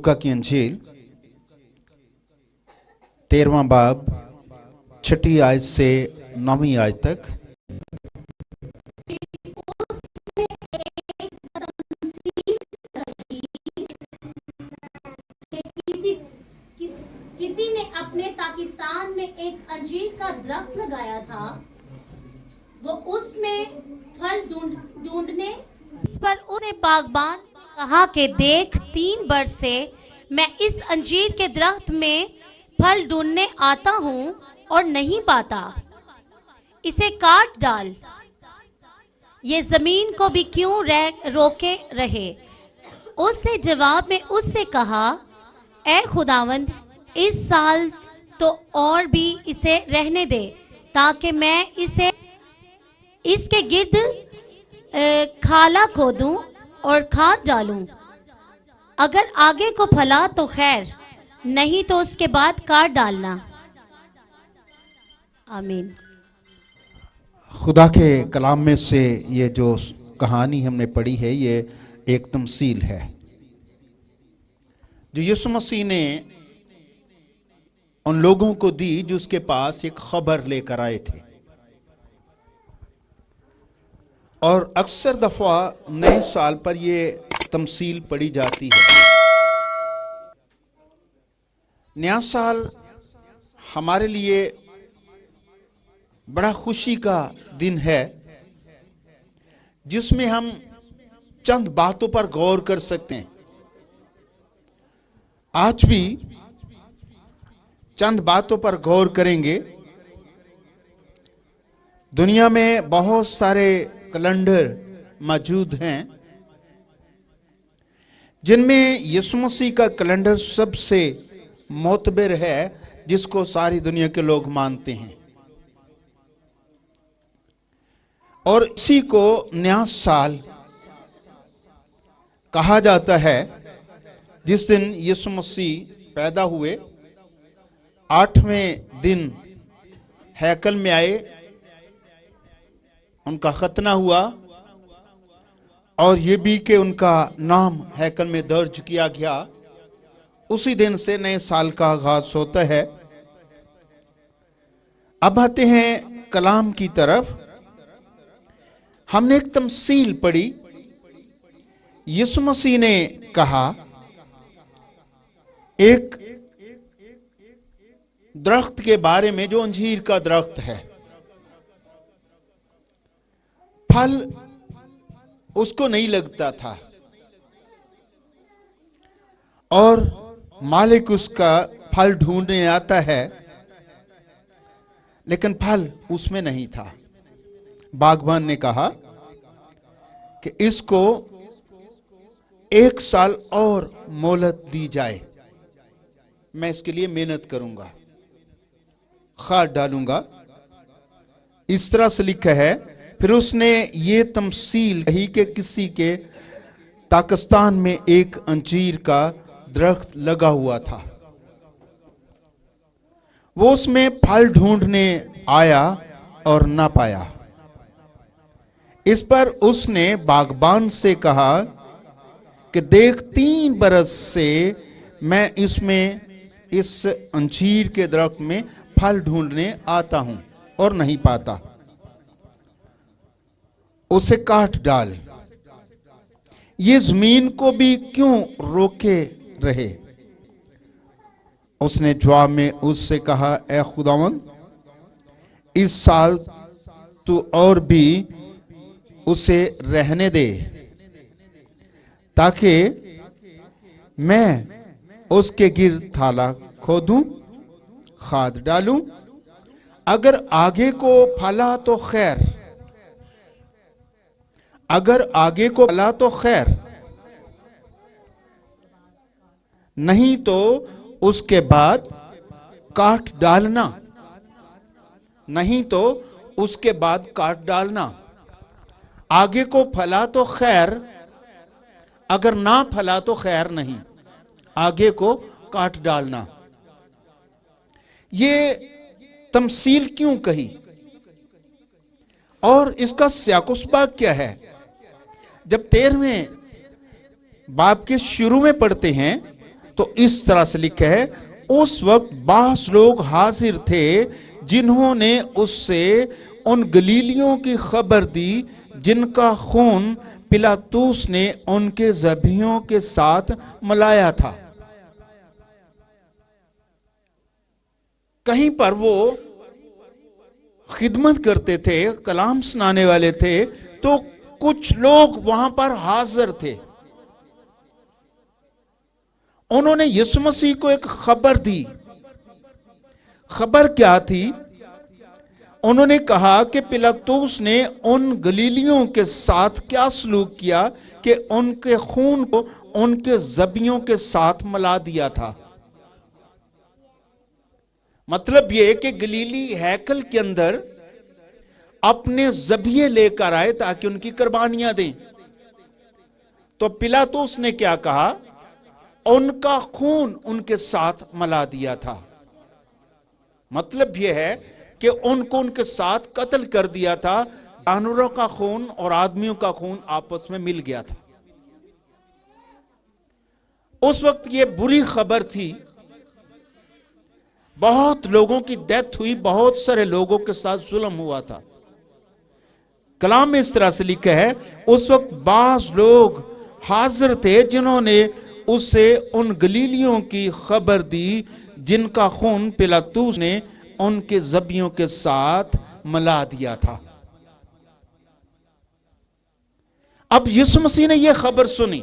लूका की अंजील 13वां बाब 6ठी आयत से 9वीं आयत तक। किसी ने अपने पाकिस्तान में एक अंजीर का दरख्त लगाया था। वो उसमें फल ढूंढने इस पर उन्हें बागबान कहा कि देख 3 वर्ष से मैं इस अंजीर के दरख्त में फल ढूंढने आता हूँ और नहीं पाता, इसे काट डाल, ये जमीन को भी क्यों रोके रहे। उसने जवाब में उससे कहा, ऐ खुदावंद, इस साल तो और भी इसे रहने दे, ताकि मैं इसे इसके गिर्द खाला खोदूं और खाद डालूं। अगर आगे को फला तो खैर, नहीं तो उसके बाद काट डालना। आमीन। खुदा के कलाम में से ये जो कहानी हमने पढ़ी है, ये एक तमसील है जो यीशु मसीह ने उन लोगों को दी जो उसके पास एक खबर लेकर आए थे। और अक्सर दफा नए साल पर ये तमसील पढ़ी जाती है। नया साल हमारे लिए बड़ा खुशी का दिन है, जिसमें हम चंद बातों पर गौर कर सकते हैं। आज भी चंद बातों पर गौर करेंगे। दुनिया में बहुत सारे कैलेंडर मौजूद हैं, जिनमें यीशु मसीह का कैलेंडर सबसे मोतबर है, जिसको सारी दुनिया के लोग मानते हैं। और इसी को नया साल कहा जाता है। जिस दिन यीशु मसीह पैदा हुए, 8वें दिन हैकल में आए, उनका खतना हुआ और ये भी कि उनका नाम हैकल में दर्ज किया गया। उसी दिन से नए साल का आगाज होता है। अब आते हैं कलाम की तरफ। हमने एक तमसील पढ़ी। यीशु मसीह ने कहा, एक दरख्त के बारे में जो अंजीर का दरख्त है, फल उसको नहीं लगता था और मालिक उसका फल ढूंढने आता है, लेकिन फल उसमें नहीं था। बागबान ने कहा कि इसको 1 साल और मोहलत दी जाए, मैं इसके लिए मेहनत करूंगा, खाद डालूंगा। इस तरह से लिखा है। फिर उसने ये तमसील कही कि किसी के पाकिस्तान में एक अंजीर का दरख्त लगा हुआ था। वो उसमें फल ढूंढने आया और ना पाया। इस पर उसने बागबान से कहा कि देख 3 बरस से मैं इस अंजीर के दरख्त में फल ढूंढने आता हूं और नहीं पाता, उसे काट डाल, ये जमीन को भी क्यों रोके रहे। उसने जवाब में उससे कहा, ऐ खुदावंद, इस साल तू और भी उसे रहने दे, ताकि मैं उसके गिर्द थाला खोदूं, खाद डालूं। अगर आगे को फला तो खैर, अगर आगे को फला तो खैर, नहीं तो उसके बाद काट डालना, नहीं तो उसके बाद काट डालना। आगे को फला तो खैर, अगर ना फला तो खैर नहीं, आगे को काट डालना। ये तमसील क्यों कही और इसका सियाकुस्बाग क्या है? जब 13वें बाब के शुरू में पढ़ते हैं تو اس طرح سے لکھا ہے، اس وقت بعض لوگ حاضر تھے جنہوں نے اس سے ان گلیلیوں کی خبر دی جن کا خون پلاطوس نے ان کے ذبیحوں کے ساتھ ملایا تھا۔ کہیں پر وہ خدمت کرتے تھے، کلام سنانے والے تھے، تو کچھ لوگ وہاں پر حاضر تھے۔ انہوں نے یسوع مسیح کو ایک خبر دی۔ خبر کیا تھی؟ انہوں نے کہا کہ پلاطوس نے ان گلیلیوں کے ساتھ کیا سلوک کیا کہ ان کے خون کو ان کے ذبیحوں کے ساتھ ملا دیا تھا۔ مطلب یہ کہ گلیلی ہیکل کے اندر اپنے ذبیحے لے کر آئے تاکہ ان کی قربانیاں دیں، تو پلاطوس نے کیا کہا؟ ان کا خون ان کے ساتھ ملا دیا تھا۔ مطلب یہ ہے کہ ان کو ان کے ساتھ قتل کر دیا تھا۔ جانوروں کا خون اور آدمیوں کا خون آپس میں مل گیا تھا۔ اس وقت یہ بری خبر تھی، بہت لوگوں کی ڈیتھ ہوئی، بہت سارے لوگوں کے ساتھ ظلم ہوا تھا۔ کلام میں اس طرح سے لکھا ہے، اس وقت بعض لوگ حاضر تھے جنہوں نے اسے ان گلیلیوں کی خبر دی جن کا خون پلاطوس نے ان کے ذبیحوں کے ساتھ ملا دیا تھا۔ اب یسوع مسیح نے یہ خبر سنی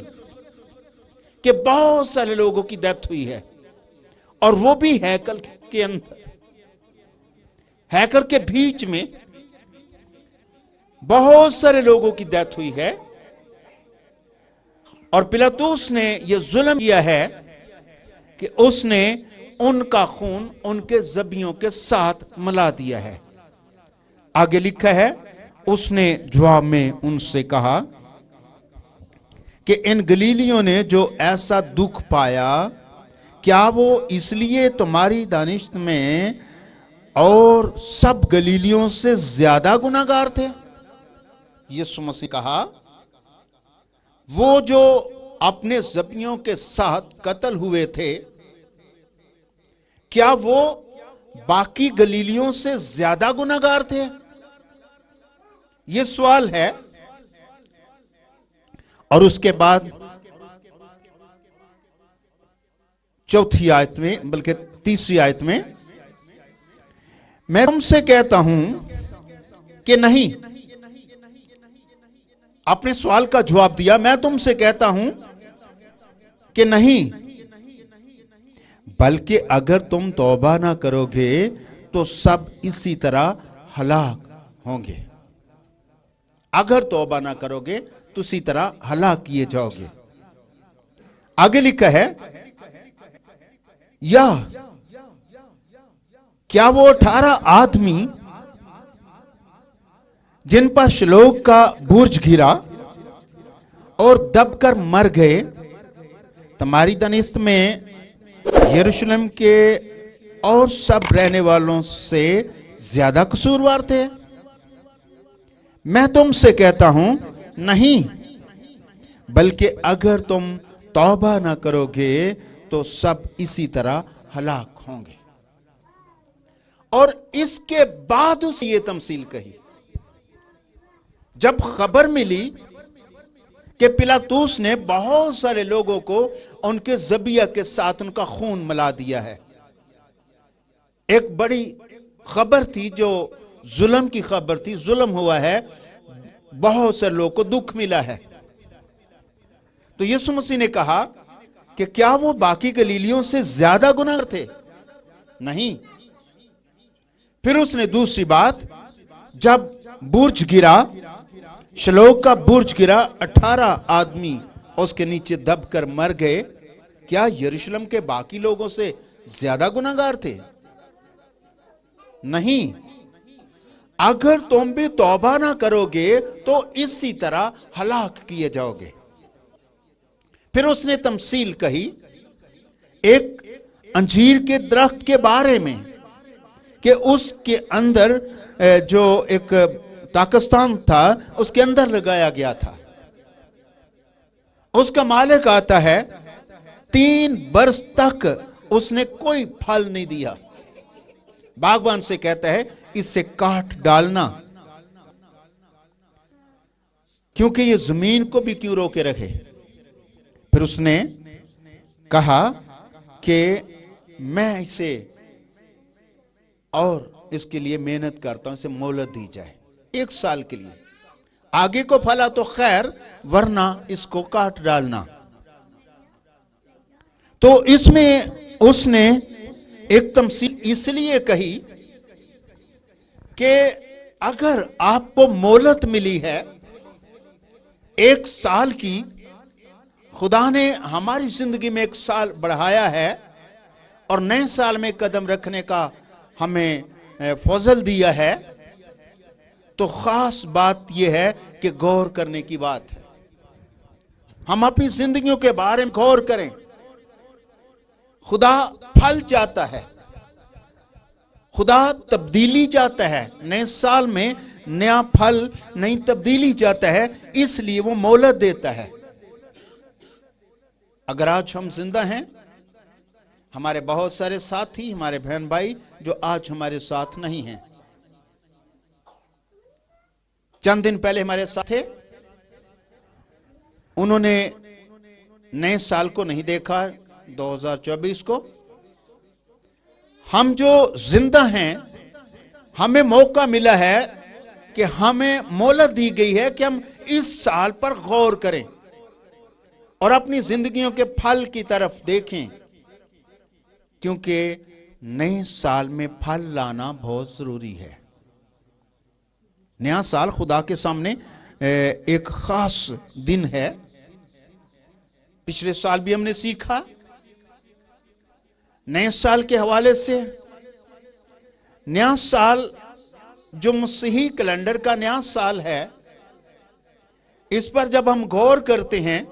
کہ بہت سارے لوگوں کی ڈیتھ ہوئی ہے، اور وہ بھی ہیکل کے اندر، ہیکل کے بیچ میں بہت سارے لوگوں کی ڈیتھ ہوئی ہے، اور پلاطوس نے یہ ظلم کیا ہے کہ اس نے ان کا خون ان کے ذبیحوں کے ساتھ ملا دیا ہے۔ آگے لکھا ہے، اس نے جواب میں ان سے کہا کہ ان گلیلیوں نے جو ایسا دکھ پایا، کیا وہ اس لیے تمہاری دانشت میں اور سب گلیلیوں سے زیادہ گناہگار تھے؟ یسوع مسیح کہا، وہ جو اپنے ذبیحوں کے ساتھ قتل ہوئے تھے، کیا وہ باقی گلیلیوں سے زیادہ گناہگار تھے؟ یہ سوال ہے۔ اور اس کے بعد چوتھی آیت میں، بلکہ تیسری آیت میں، میں تم سے کہتا ہوں کہ نہیں، اپنے سوال کا جواب دیا، میں تم سے کہتا ہوں کہ نہیں، بلکہ اگر تم توبہ نہ کرو گے تو سب اسی طرح ہلاک ہوں گے۔ اگر توبہ نہ کرو گے تو اسی طرح ہلاک کیے جاؤ گے۔ آگے لکھا ہے، یا کیا وہ 18 آدمی جن پر شلوگ کا برج گرا اور دب کر مر گئے، تمہاری دانست میں یروشلم کے اور سب رہنے والوں سے زیادہ قصوروار تھے؟ میں تم سے کہتا ہوں نہیں، بلکہ اگر تم توبہ نہ کرو گے تو سب اسی طرح ہلاک ہوں گے۔ اور اس کے بعد اس یہ تمثیل کہی، جب خبر ملی کہ پلاطوس نے بہت سارے لوگوں کو ان کے ذبیحہ کے ساتھ ان کا خون ملا دیا ہے۔ ایک بڑی خبر تھی، جو ظلم کی خبر تھی، ظلم ہوا ہے، بہت سے لوگوں کو دکھ ملا ہے۔ تو یسوع مسیح نے کہا کہ کیا وہ باقی گلیلیوں سے زیادہ گناہگار تھے؟ نہیں۔ پھر اس نے دوسری بات، جب برج گرا، شلوگ کا برج گرا، 18 آدمی اس کے نیچے دب کر مر گئے، کیا یروشلم کے باقی لوگوں سے زیادہ گناہگار تھے؟ نہیں۔ اگر تم بھی توبہ نہ کرو گے تو اسی طرح ہلاک کیے جاؤ گے۔ پھر اس نے تمثیل کہی ایک انجیر کے درخت کے بارے میں کہ اس کے اندر جو ایک پاکستان تھا، اس کے اندر لگایا گیا تھا۔ اس کا مالک آتا ہے 3 बरस तक उसने कोई फल नहीं दिया। बागबान से कहता है इसे काट डालना, क्योंकि ये जमीन को भी क्यों रोके रखे। फिर उसने कहा कि मैं इसे और इसके लिए मेहनत करता हूं, इसे मोहलत दी जाए 1 साल के लिए, आगे को फला तो खैर, वरना इसको काट डालना। तो इसमें उसने एक तमसील इसलिए कही कि अगर आपको मोहलत मिली है 1 साल की, खुदा ने हमारी जिंदगी में 1 साल बढ़ाया है और नए साल में कदम रखने का हमें फजल दिया है, तो खास बात यह है कि गौर करने की बात है। हम अपनी जिंदगियों के बारे में गौर करें। खुदा फल चाहता है, खुदा तब्दीली चाहता है, नए साल में नया फल, नई तब्दीली चाहता है, इसलिए वो मोहलत देता है। अगर आज हम जिंदा हैं, हमारे बहुत सारे साथी, हमारे बहन भाई जो आज हमारे साथ नहीं हैं, चंद दिन पहले हमारे साथ थे, उन्होंने नए साल को नहीं देखा, 2024 को। हम जो जिंदा हैं, हमें मौका मिला है कि हमें मोहलत दी गई है कि हम इस साल पर गौर करें और अपनी जिंदगियों के फल की तरफ देखें, क्योंकि नए साल में फल लाना बहुत जरूरी है। नया साल खुदा के सामने एक खास दिन है। पिछले साल भी हमने सीखा नए साल के हवाले से। नया साल जो मसीही कैलेंडर का नया साल है, इस पर जब हम गौर करते हैं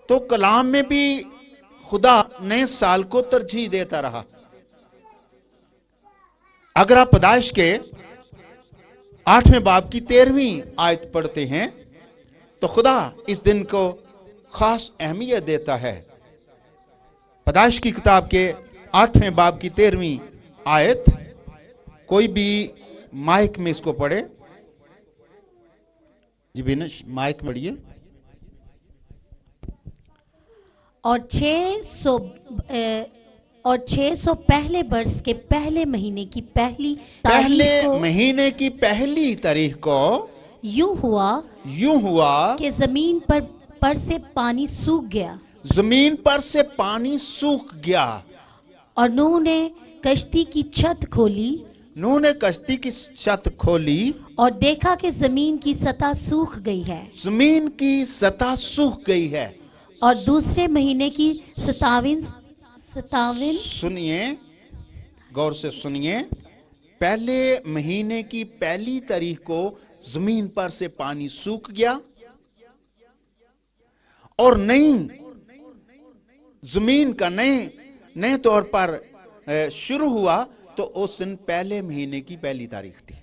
तो कलाम में भी खुदा नए साल को तरजीह देता रहा। अगर आप पैदाइश के 8वें बाब की 13वीं आयत पढ़ते हैं तो खुदा इस दिन को खास अहमियत देता है। पैदाइश की किताब के 8वें बाब की 13वीं आयत, कोई भी माइक में इसको पढ़े। जी बिनश, माइक में पढ़िए। और 600 पहले वर्ष के पहले महीने की पहली तारीख को यूं हुआ कि जमीन पर से पानी सूख गया। जमीन पर से पानी सूख गया और नूह ने कश्ती की छत खोली और देखा कि जमीन की सतह सूख गई है। और दूसरे महीने की 27 सुनिए, गौर से सुनिए, पहले महीने की पहली तारीख को जमीन पर से पानी सूख गया और नई जमीन का नए तौर पर शुरू हुआ, तो उस दिन पहले महीने की पहली तारीख थी।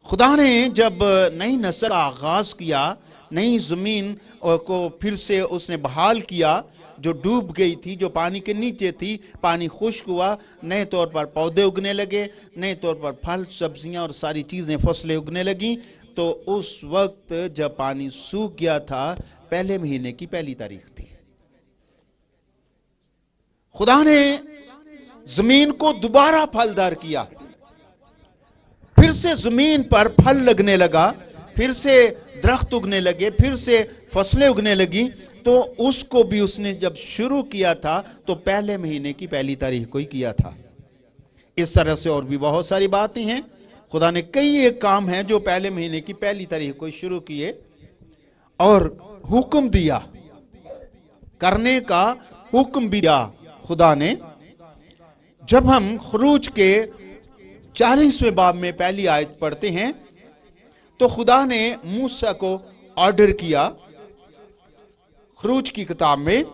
खुदा ने जब नई नस्ल का आगाज किया, नई जमीन को फिर से उसने बहाल किया जो डूब गई थी, जो पानी के नीचे थी, पानी खुश्क हुआ, नए तौर पर पौधे उगने लगे, नए तौर पर फल, सब्जियां और सारी चीजें, फसलें उगने लगी। तो उस वक्त जब पानी सूख गया था, पहले महीने की पहली तारीख थी। खुदा ने जमीन को दोबारा फलदार किया, फिर से जमीन पर फल लगने लगा, फिर से दरख्त उगने लगे, फिर से फसलें उगने लगी। तो उसको भी उसने जब शुरू किया था तो पहले महीने की पहली तारीख को ही किया था। इस तरह से और भी बहुत सारी बातें हैं। खुदा ने कई एक काम हैं जो पहले महीने की पहली तारीख को शुरू किए और हुक्म दिया, करने का हुक्म भी दिया खुदा ने। जब हम खरूज के 40वें बाब में पहली आयत पढ़ते हैं तो खुदा ने मूसा को ऑर्डर किया, खरूज की किताब में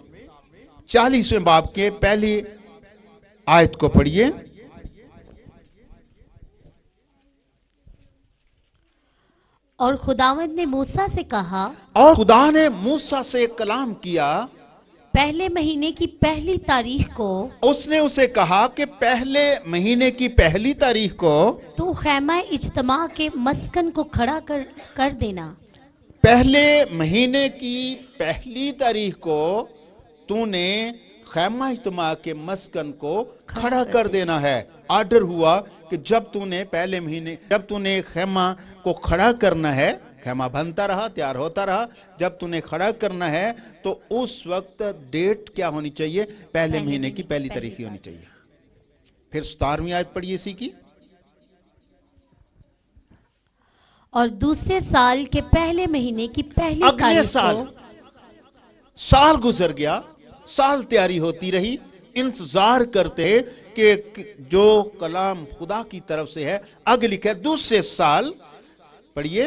40वें बाब के पहली आयत को पढ़िए। और खुदावंद ने मूसा से कहा, और खुदा ने मूसा से कलाम किया, पहले महीने की पहली तारीख को उसने उसे कहा कि पहले महीने की पहली तारीख को तू खैमा इज्तिमा के मस्कन को खड़ा कर देना। पहले महीने की पहली तारीख को तूने खैमा इज्तिमा के मस्कन को खड़ा कर देना है। आर्डर हुआ कि जब तूने खैमा को खड़ा करना है, खैमा बनता रहा, तैयार होता रहा, जब तूने खड़ा करना है तो उस वक्त डेट क्या होनी चाहिए? पहले महीने की पहली तारीख ही होनी चाहिए। फिर 17वीं आयत पढ़िए इसी की। और दूसरे साल के पहले महीने की पहली अगले तारीख साल, को साल गुजर गया, साल तैयारी होती रही, इंतजार करते कि जो कलाम खुदा की तरफ से है, आगे लिखा है दूसरे साल, पढ़िए,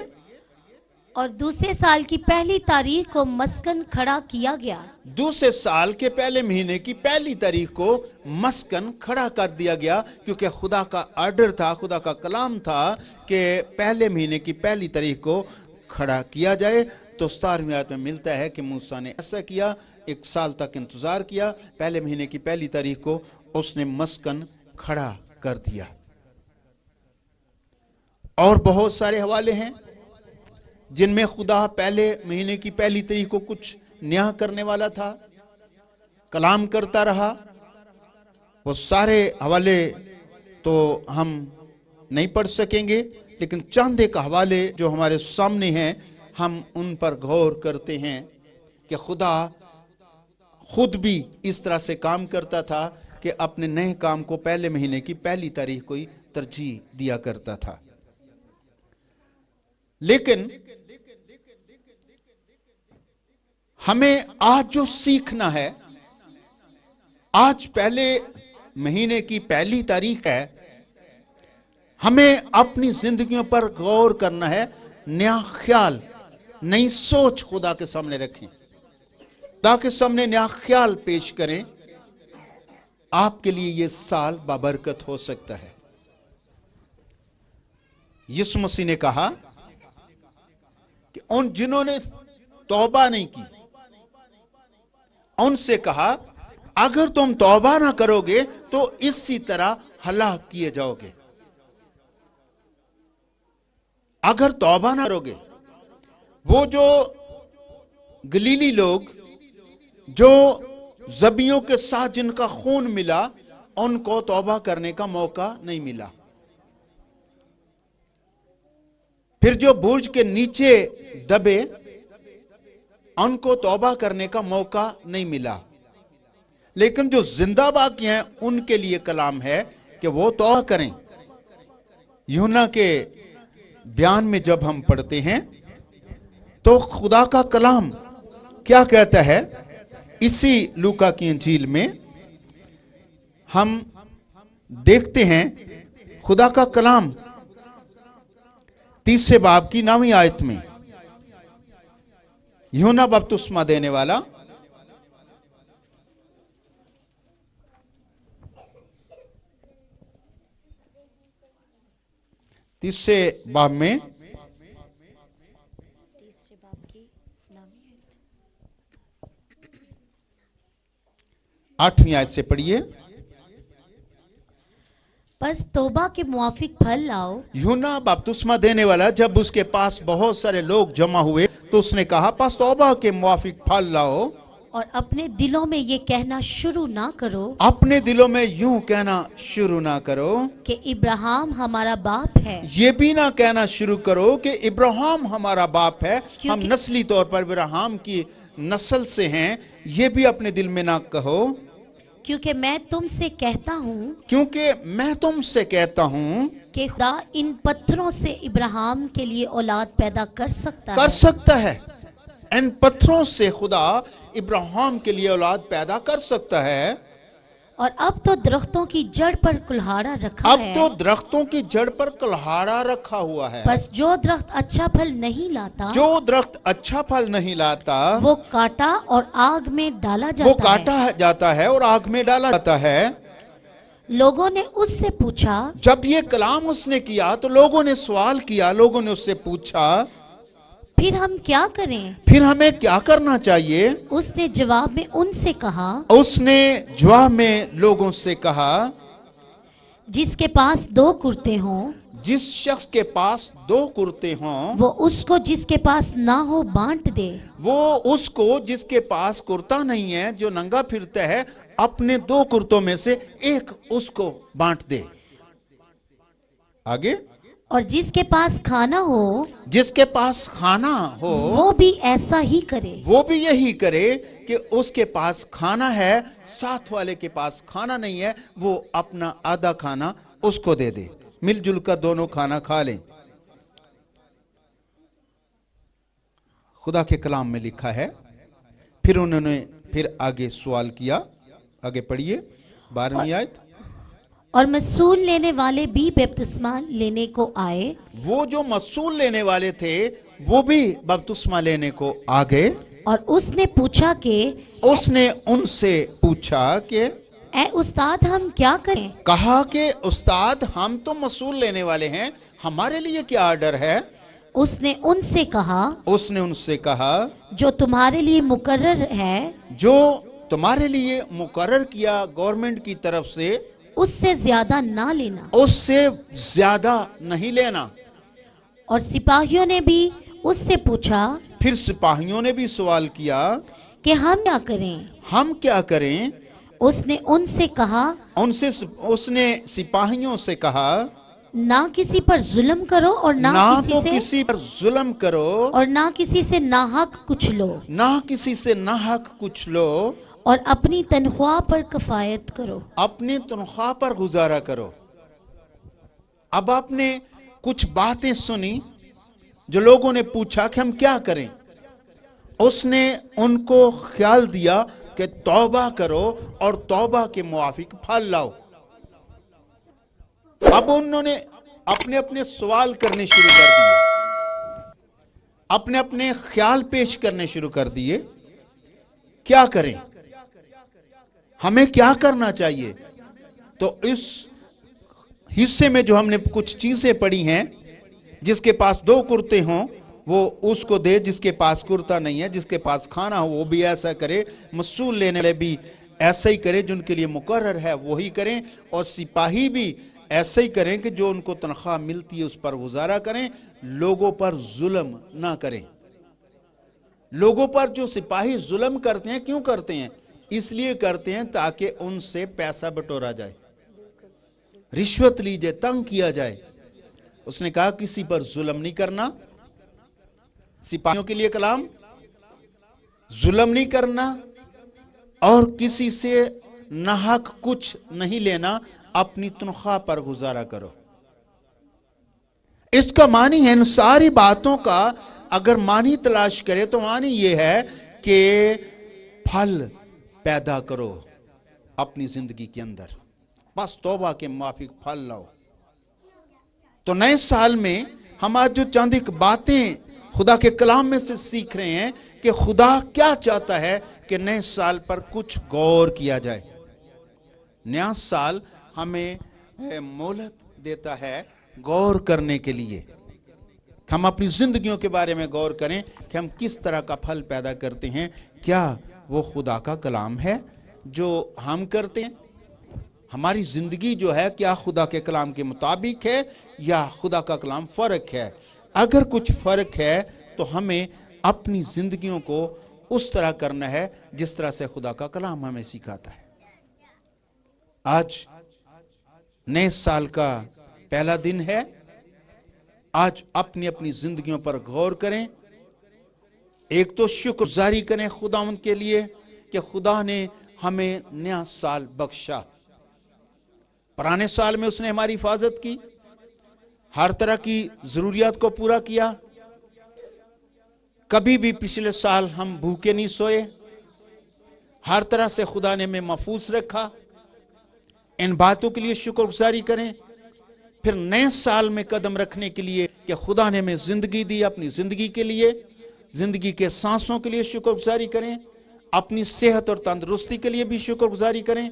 और दूसरे साल की पहली तारीख को मस्कन खड़ा किया गया। दूसरे साल के पहले महीने की पहली तारीख को मस्कन खड़ा कर दिया गया, क्योंकि खुदा का आर्डर था, खुदा का कलाम था कि पहले महीने की पहली तारीख को खड़ा किया जाए। तो 17वीं आयत में मिलता है कि मूसा ने ऐसा किया, एक साल तक इंतजार किया, पहले महीने की पहली तारीख को उसने मस्कन खड़ा कर दिया। और बहुत सारे हवाले हैं जिनमें खुदा पहले महीने की पहली तारीख को कुछ नया करने वाला था, कलाम करता रहा। वो सारे हवाले तो हम नहीं पढ़ सकेंगे, लेकिन चंद एक हवाले जो हमारे सामने हैं, हम उन पर गौर करते हैं कि खुदा खुद भी इस तरह से काम करता था कि अपने नए काम को पहले महीने की पहली तारीख को ही तरजीह दिया करता था। लेकिन हमें आज जो सीखना है, आज पहले महीने की पहली तारीख है, हमें अपनी जिंदगियों पर गौर करना है, नया ख्याल, नई सोच खुदा के सामने रखें, खुदा के सामने नया ख्याल पेश करें। आपके लिए यह साल बाबरकत हो सकता है। यीशु मसीह ने कहा कि उन जिन्होंने तौबा नहीं की, उनसे कहा अगर तुम तौबा ना करोगे तो इसी तरह हलाक किए जाओगे। अगर तौबा ना करोगे, वो जो गलीली लोग जो ज़बियों के साथ जिनका खून मिला, उनको तौबा करने का मौका नहीं मिला। फिर जो बुर्ज के नीचे दबे, उनको तौबा करने का मौका नहीं मिला। लेकिन जो जिंदा बाकी हैं, उनके लिए कलाम है कि वो तौबा करें। यूहन्ना के बयान में जब हम पढ़ते हैं तो खुदा का कलाम क्या कहता है, इसी लूका की इंजील में हम देखते हैं खुदा का कलाम 3 बाब की 9वीं आयत में। यूहन्ना बपतिस्मा देने वाला तीसरे बाब में 8वीं आयत से पढ़िए। बस तौबा के मुआफिक फल लाओ। यूहन्ना बपतिस्मा देने वाला जब उसके पास बहुत सारे लोग जमा हुए तो उसने कहा, बस तौबा के मुआफिक फल लाओ, और अपने दिलों में ये कहना शुरू ना करो, अपने दिलों में यूं कहना शुरू ना करो कि इब्राहिम हमारा बाप है। ये भी ना कहना शुरू करो कि इब्राहिम हमारा बाप है, हम नस्ली तौर पर इब्राहिम की नस्ल से हैं, ये भी अपने दिल में ना कहो। क्योंकि मैं तुमसे कहता हूँ कि खुदा इन पत्थरों से इब्राहिम के लिए औलाद पैदा कर सकता है। इन पत्थरों से खुदा इब्राहिम के लिए औलाद पैदा कर सकता है। और अब तो दरख्तों की जड़ पर कुल्हाड़ा रखा है। अब तो दरख्तों की जड़ पर कुल्हाड़ा रखा हुआ है। बस जो दरख्त अच्छा फल नहीं लाता, जो दरख्त अच्छा फल नहीं लाता, वो काटा और आग में डाला जाता है। वो काटा जाता है और आग में डाला जाता है। लोगों ने उससे पूछा, जब ये कलाम उसने किया तो लोगों ने सवाल किया, लोगों ने उससे पूछा, फिर हम क्या करें? फिर हमें क्या करना चाहिए? उसने जवाब में उनसे कहा, उसने जवाब में लोगों से कहा, जिसके पास 2 कुर्ते हों जिस शख्स के पास 2 कुर्ते हों, वो उसको जिसके पास ना हो बांट दे। वो उसको जिसके पास कुर्ता नहीं है, जो नंगा फिरता है, अपने 2 कुर्तों में से एक उसको बांट दे। आगे, और जिसके पास खाना हो जिसके पास खाना हो वो भी ऐसा ही करे। वो भी यही करे कि उसके पास खाना है, साथ वाले के पास खाना नहीं है, वो अपना आधा खाना उसको दे दे, मिलजुल कर दोनों खाना खा लें। खुदा के कलाम में लिखा है। फिर उन्होंने फिर आगे सवाल किया, आगे पढ़िए 12वीं आयत। और मसूल लेने वाले भी बपतिस्मा लेने को आए। वो जो मसूल लेने वाले थे वो भी बपतिस्मा लेने को आ गए। और उसने पूछा कि उसने उनसे पूछा कि ए उस्ताद, हम क्या करें? कहा कि उस्ताद, हम तो मसूल लेने वाले हैं, हमारे लिए क्या ऑर्डर है? उसने उनसे कहा, जो तुम्हारे लिए मुकर्रर है, जो तुम्हारे लिए मुकर्रर किया गवर्नमेंट की तरफ से, उससे ज्यादा ना लेना। उससे ज्यादा नहीं लेना। और सिपाहियों ने भी उससे पूछा, फिर सिपाहियों ने भी सवाल किया कि हम क्या करें? हम क्या करें? उसने उनसे कहा, उसने सिपाहियों से कहा, ना किसी पर जुल्म करो और ना किसी पर जुल्म करो और ना किसी से नाहक कुछ लो, ना किसी से नाहक कुछ लो, और अपनी तनख्वाह पर कफायत करो। अपनी तनख्वाह पर गुजारा करो। अब आपने कुछ बातें सुनी जो लोगों ने पूछा कि हम क्या करें। उसने उनको ख्याल दिया कि तौबा करो और तौबा के मुआफिक फल लाओ। अब उन्होंने अपने अपने सवाल करने शुरू कर दिए, अपने अपने ख्याल पेश करने शुरू कर दिए। क्या करें, हमें क्या करना चाहिए? तो इस हिस्से में जो हमने कुछ चीजें पढ़ी हैं, जिसके पास 2 कुर्ते हों वो उसको दे, जिसके पास कुर्ता नहीं है, जिसके पास खाना हो वो भी ऐसा करे, मसूल लेने वाले भी ऐसा ही करें, जिनके लिए मुकर्रर है वही करें, और सिपाही भी ऐसे ही करें कि जो उनको तनख्वाह मिलती है उस पर गुजारा करें, लोगों पर जुल्म ना करें। लोगों पर जो सिपाही जुल्म करते हैं, क्यों करते हैं? इसलिए करते हैं ताकि उनसे पैसा बटोरा जाए, रिश्वत ली जाए, तंग किया जाए। उसने कहा किसी पर जुल्म नहीं करना। सिपाहियों के लिए कलाम, जुल्म नहीं करना और किसी से नाहक कुछ नहीं लेना, अपनी तनख्वाह पर गुजारा करो। इसका मानी है, इन सारी बातों का अगर मानी तलाश करे तो मानी यह है कि फल पैदा करो अपनी जिंदगी के अंदर, बस तौबा के माफिक फल लाओ। तो नए साल में हम आज जो चंद एक बातें खुदा के कलाम में से सीख रहे हैं कि खुदा क्या चाहता है कि नए साल पर कुछ गौर किया जाए। नया साल हमें मोहलत देता है गौर करने के लिए, हम अपनी जिंदगियों के बारे में गौर करें कि हम किस तरह का फल पैदा करते हैं। क्या वो खुदा का कलाम है जो हम करते हैं? हमारी जिंदगी जो है क्या खुदा के कलाम के मुताबिक है या खुदा का कलाम फर्क है? अगर कुछ फर्क है तो हमें अपनी जिंदगियों को उस तरह करना है जिस तरह से खुदा का कलाम हमें सिखाता है। आज नए साल का पहला दिन है। आज अपनी अपनी जिंदगियों पर गौर करें। एक तो शुक्रगुजारी करें खुदावंद के लिए कि खुदा ने हमें नया साल बख्शा। पुराने साल में उसने हमारी हिफाजत की, हर तरह की जरूरियात को पूरा किया। कभी भी पिछले साल हम भूखे नहीं सोए, हर तरह से खुदा ने हमें महफूज रखा। इन बातों के लिए शुक्रगुजारी करें। फिर नए साल में कदम रखने के लिए कि खुदा ने हमें जिंदगी दी, अपनी जिंदगी के लिए, जिंदगी के सांसों के लिए शुक्रगुजारी करें। अपनी सेहत और तंदुरुस्ती के लिए भी शुक्रगुजारी करें।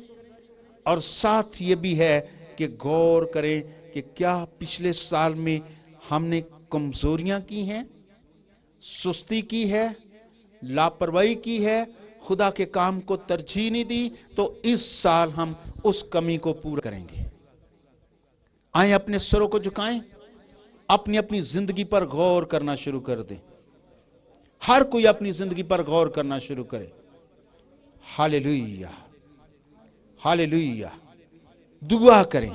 और साथ ये भी है कि गौर करें कि क्या पिछले साल में हमने कमजोरियां की हैं, सुस्ती की है, लापरवाही की है, खुदा के काम को तरजीह नहीं दी, तो इस साल हम उस कमी को पूरा करेंगे। आए अपने सरों को झुकाएं, अपनी अपनी जिंदगी पर गौर करना शुरू कर दें। हर कोई अपनी जिंदगी पर गौर करना शुरू करे। Hallelujah, hallelujah. दुआ करें,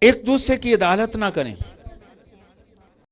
एक दूसरे की अदालत ना करें।